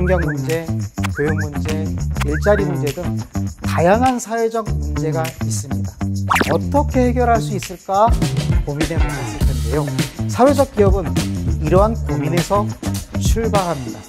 환경 문제, 교육 문제, 일자리 문제 등 다양한 사회적 문제가 있습니다. 어떻게 해결할 수 있을까 고민해 보셨을 텐데요. 사회적 기업은 이러한 고민에서 출발합니다.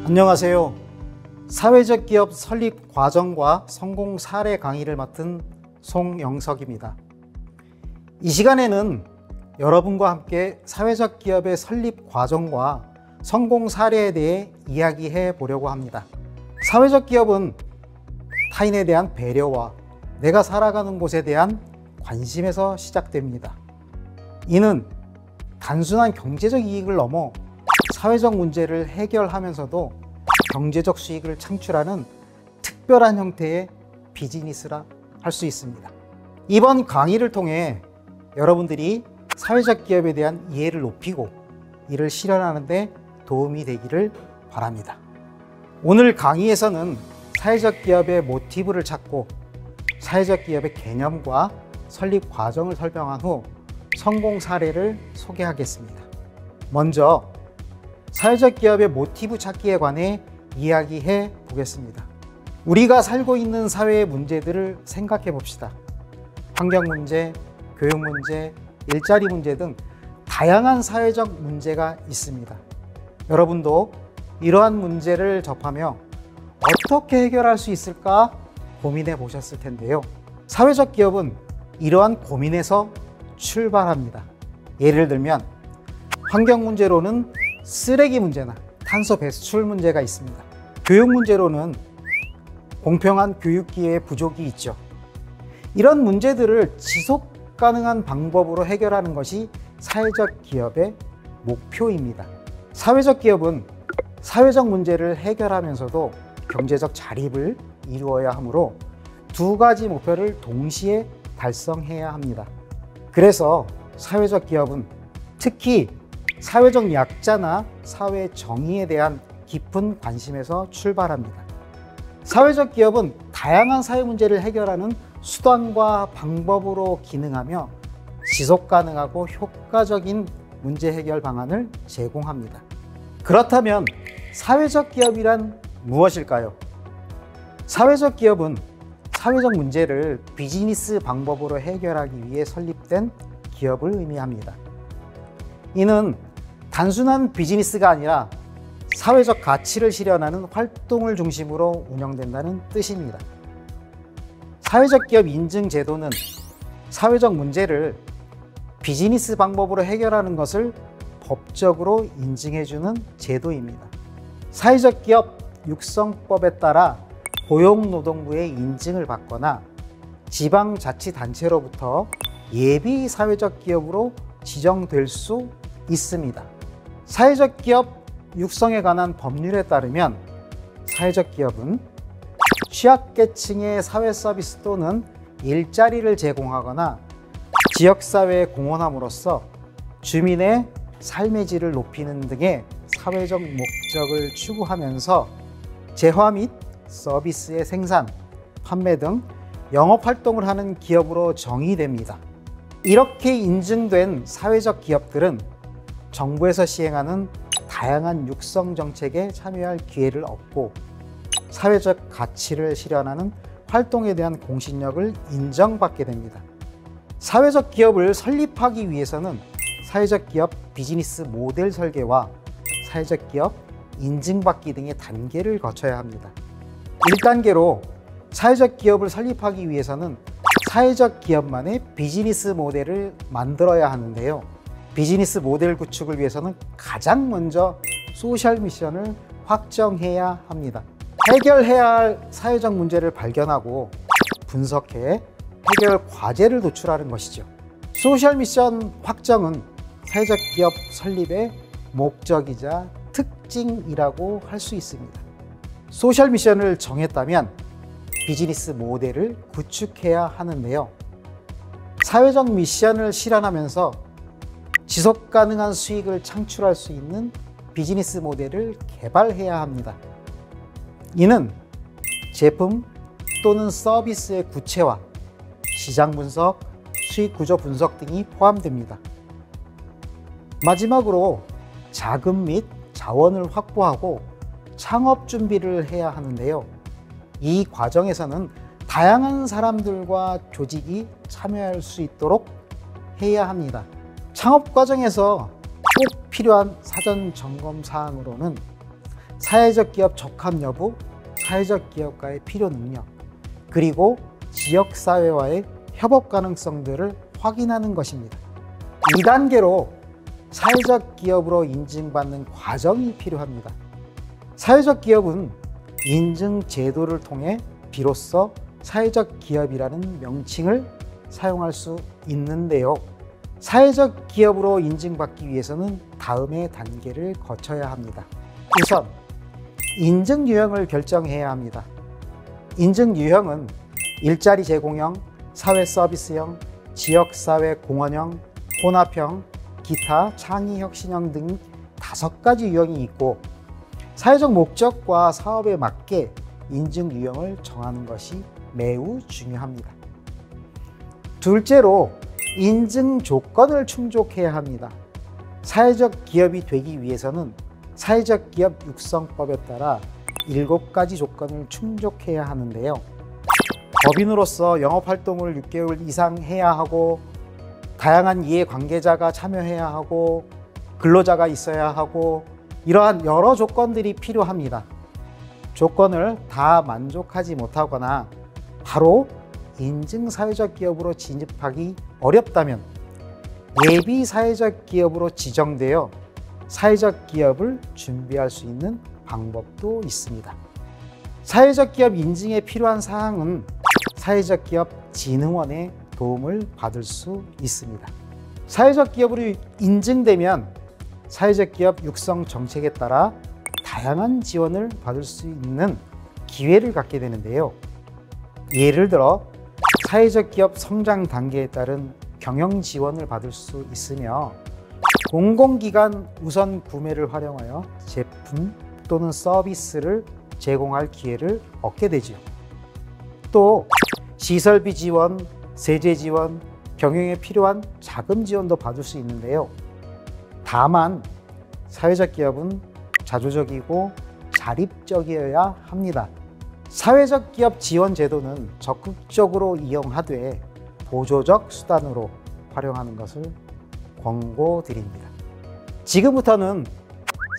안녕하세요. 사회적 기업 설립 과정과 성공 사례 강의를 맡은 송영석입니다. 이 시간에는 여러분과 함께 사회적 기업의 설립 과정과 성공 사례에 대해 이야기해 보려고 합니다. 사회적 기업은 타인에 대한 배려와 내가 살아가는 곳에 대한 관심에서 시작됩니다. 이는 단순한 경제적 이익을 넘어 사회적 문제를 해결하면서도 경제적 수익을 창출하는 특별한 형태의 비즈니스라 할 수 있습니다. 이번 강의를 통해 여러분들이 사회적 기업에 대한 이해를 높이고 이를 실현하는 데 도움이 되기를 바랍니다. 오늘 강의에서는 사회적 기업의 모티브를 찾고 사회적 기업의 개념과 설립 과정을 설명한 후 성공 사례를 소개하겠습니다. 먼저 사회적 기업의 모티브 찾기에 관해 이야기해 보겠습니다. 우리가 살고 있는 사회의 문제들을 생각해 봅시다. 환경 문제, 교육 문제, 일자리 문제 등 다양한 사회적 문제가 있습니다. 여러분도 이러한 문제를 접하며 어떻게 해결할 수 있을까 고민해 보셨을 텐데요. 사회적 기업은 이러한 고민에서 출발합니다. 예를 들면 환경 문제로는 쓰레기 문제나 탄소 배출 문제가 있습니다. 교육 문제로는 공평한 교육 기회의 부족이 있죠. 이런 문제들을 지속 가능한 방법으로 해결하는 것이 사회적 기업의 목표입니다. 사회적 기업은 사회적 문제를 해결하면서도 경제적 자립을 이루어야 하므로 두 가지 목표를 동시에 달성해야 합니다. 그래서 사회적 기업은 특히 사회적 약자나 사회 정의에 대한 깊은 관심에서 출발합니다. 사회적 기업은 다양한 사회 문제를 해결하는 수단과 방법으로 기능하며 지속 가능하고 효과적인 문제 해결 방안을 제공합니다. 그렇다면 사회적 기업이란 무엇일까요? 사회적 기업은 사회적 문제를 비즈니스 방법으로 해결하기 위해 설립된 기업을 의미합니다. 이는 단순한 비즈니스가 아니라 사회적 가치를 실현하는 활동을 중심으로 운영된다는 뜻입니다. 사회적 기업 인증 제도는 사회적 문제를 비즈니스 방법으로 해결하는 것을 법적으로 인증해주는 제도입니다. 사회적 기업 육성법에 따라 고용노동부의 인증을 받거나 지방자치단체로부터 예비 사회적 기업으로 지정될 수 있습니다. 사회적 기업 육성에 관한 법률에 따르면 사회적 기업은 취약계층의 사회 서비스 또는 일자리를 제공하거나 지역사회에 공헌함으로써 주민의 삶의 질을 높이는 등의 사회적 목적을 추구하면서 재화 및 서비스의 생산, 판매 등 영업활동을 하는 기업으로 정의됩니다. 이렇게 인증된 사회적 기업들은 정부에서 시행하는 다양한 육성 정책에 참여할 기회를 얻고 사회적 가치를 실현하는 활동에 대한 공신력을 인정받게 됩니다. 사회적 기업을 설립하기 위해서는 사회적 기업 비즈니스 모델 설계와 사회적 기업 인증받기 등의 단계를 거쳐야 합니다. 1단계로 사회적 기업을 설립하기 위해서는 사회적 기업만의 비즈니스 모델을 만들어야 하는데요. 비즈니스 모델 구축을 위해서는 가장 먼저 소셜 미션을 확정해야 합니다. 해결해야 할 사회적 문제를 발견하고 분석해 해결 과제를 도출하는 것이죠. 소셜 미션 확정은 사회적 기업 설립의 목적이자 특징이라고 할 수 있습니다. 소셜 미션을 정했다면 비즈니스 모델을 구축해야 하는데요. 사회적 미션을 실현하면서 지속 가능한 수익을 창출할 수 있는 비즈니스 모델을 개발해야 합니다. 이는 제품 또는 서비스의 구체화, 시장 분석, 수익 구조 분석 등이 포함됩니다. 마지막으로 자금 및 자원을 확보하고 창업 준비를 해야 하는데요. 이 과정에서는 다양한 사람들과 조직이 참여할 수 있도록 해야 합니다. 창업 과정에서 꼭 필요한 사전 점검 사항으로는 사회적 기업 적합 여부, 사회적 기업가의 필요 능력, 그리고 지역사회와의 협업 가능성들을 확인하는 것입니다. 2단계로 사회적 기업으로 인증받는 과정이 필요합니다. 사회적 기업은 인증 제도를 통해 비로소 사회적 기업이라는 명칭을 사용할 수 있는데요. 사회적 기업으로 인증받기 위해서는 다음의 단계를 거쳐야 합니다. 우선 인증 유형을 결정해야 합니다. 인증 유형은 일자리 제공형, 사회 서비스형, 지역사회 공헌형, 혼합형, 기타 창의혁신형 등 5가지 유형이 있고 사회적 목적과 사업에 맞게 인증 유형을 정하는 것이 매우 중요합니다. 둘째로 인증 조건을 충족해야 합니다. 사회적 기업이 되기 위해서는 사회적 기업 육성법에 따라 7가지 조건을 충족해야 하는데요. 법인으로서 영업활동을 6개월 이상 해야 하고, 다양한 이해관계자가 참여해야 하고, 근로자가 있어야 하고, 이러한 여러 조건들이 필요합니다. 조건을 다 만족하지 못하거나 바로 인증 사회적 기업으로 진입하기 어렵다면 예비 사회적 기업으로 지정되어 사회적 기업을 준비할 수 있는 방법도 있습니다. 사회적 기업 인증에 필요한 사항은 사회적 기업 진흥원의 도움을 받을 수 있습니다. 사회적 기업으로 인증되면 사회적 기업 육성 정책에 따라 다양한 지원을 받을 수 있는 기회를 갖게 되는데요. 예를 들어 사회적 기업 성장 단계에 따른 경영 지원을 받을 수 있으며 공공기관 우선 구매를 활용하여 제품 또는 서비스를 제공할 기회를 얻게 되죠. 또 시설비 지원, 세제 지원, 경영에 필요한 자금 지원도 받을 수 있는데요. 다만 사회적 기업은 자주적이고 자립적이어야 합니다. 사회적 기업 지원 제도는 적극적으로 이용하되 보조적 수단으로 활용하는 것을 권고드립니다. 지금부터는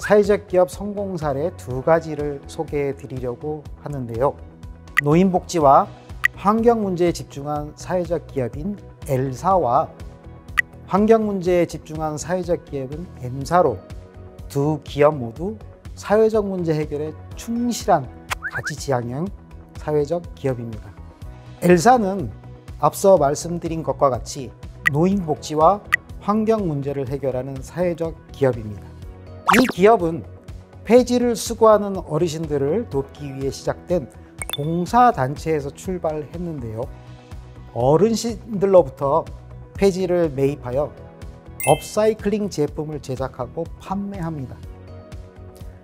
사회적 기업 성공 사례 2가지를 소개해 드리려고 하는데요. 노인복지와 환경 문제에 집중한 사회적 기업인 L사와 환경 문제에 집중한 사회적 기업인 M사로 두 기업 모두 사회적 문제 해결에 충실한 가치지향형 사회적 기업입니다. L사는 앞서 말씀드린 것과 같이 노인복지와 환경 문제를 해결하는 사회적 기업입니다. 이 기업은 폐지를 수거하는 어르신들을 돕기 위해 시작된 봉사단체에서 출발했는데요. 어르신들로부터 폐지를 매입하여 업사이클링 제품을 제작하고 판매합니다.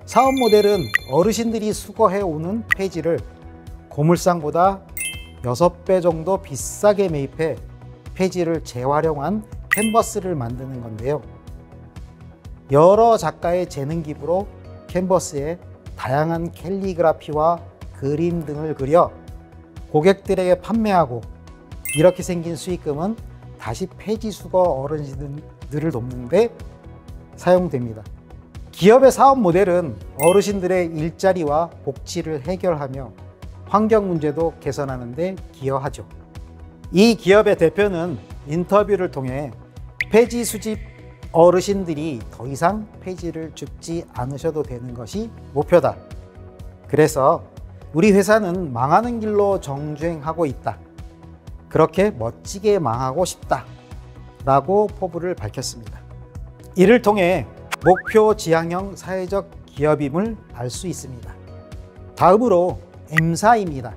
사업 모델은 어르신들이 수거해오는 폐지를 고물상보다 6배 정도 비싸게 매입해 폐지를 재활용한 캔버스를 만드는 건데요. 여러 작가의 재능 기부로 캔버스에 다양한 캘리그라피와 그림 등을 그려 고객들에게 판매하고 이렇게 생긴 수익금은 다시 폐지 수거 어르신들을 돕는 데 사용됩니다. 기업의 사업 모델은 어르신들의 일자리와 복지를 해결하며 환경 문제도 개선하는 데 기여하죠. 이 기업의 대표는 인터뷰를 통해 폐지 수집 어르신들이 더 이상 폐지를 줍지 않으셔도 되는 것이 목표다. 그래서 우리 회사는 망하는 길로 정주행하고 있다. 그렇게 멋지게 망하고 싶다. 라고 포부를 밝혔습니다. 이를 통해 목표 지향형 사회적 기업임을 알 수 있습니다. 다음으로 M사입니다.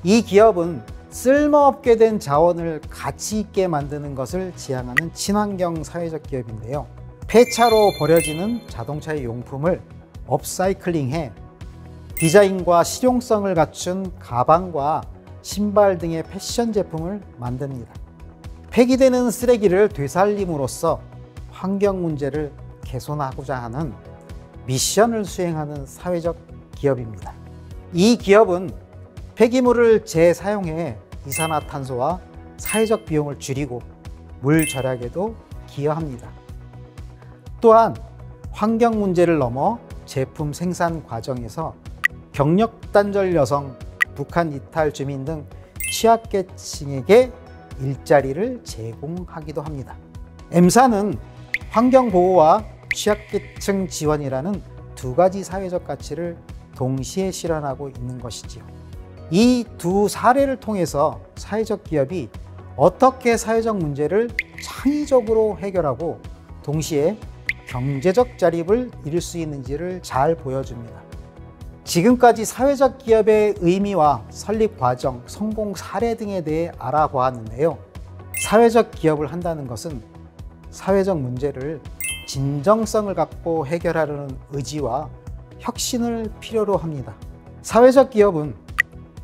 이 기업은 쓸모없게 된 자원을 가치 있게 만드는 것을 지향하는 친환경 사회적 기업인데요. 폐차로 버려지는 자동차의 용품을 업사이클링해 디자인과 실용성을 갖춘 가방과 신발 등의 패션 제품을 만듭니다. 폐기되는 쓰레기를 되살림으로써 환경 문제를 개선하고자 하는 미션을 수행하는 사회적 기업입니다. 이 기업은 폐기물을 재사용해 이산화탄소와 사회적 비용을 줄이고 물 절약에도 기여합니다. 또한 환경 문제를 넘어 제품 생산 과정에서 경력 단절 여성, 북한 이탈 주민 등 취약계층에게 일자리를 제공하기도 합니다. M사는 환경보호와 취약계층 지원이라는 두 가지 사회적 가치를 동시에 실현하고 있는 것이지요. 이 두 사례를 통해서 사회적 기업이 어떻게 사회적 문제를 창의적으로 해결하고 동시에 경제적 자립을 이룰 수 있는지를 잘 보여줍니다. 지금까지 사회적 기업의 의미와 설립 과정, 성공 사례 등에 대해 알아보았는데요. 사회적 기업을 한다는 것은 사회적 문제를 진정성을 갖고 해결하려는 의지와 혁신을 필요로 합니다. 사회적 기업은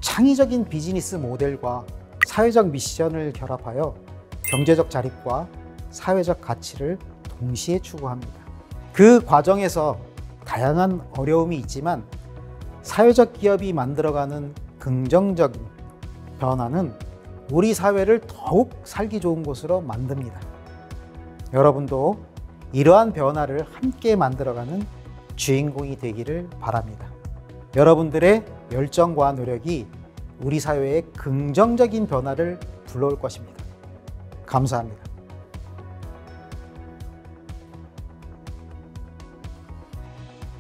창의적인 비즈니스 모델과 사회적 미션을 결합하여 경제적 자립과 사회적 가치를 동시에 추구합니다. 그 과정에서 다양한 어려움이 있지만 사회적 기업이 만들어가는 긍정적인 변화는 우리 사회를 더욱 살기 좋은 곳으로 만듭니다. 여러분도 이러한 변화를 함께 만들어가는 주인공이 되기를 바랍니다. 여러분들의 열정과 노력이 우리 사회의 긍정적인 변화를 불러올 것입니다. 감사합니다.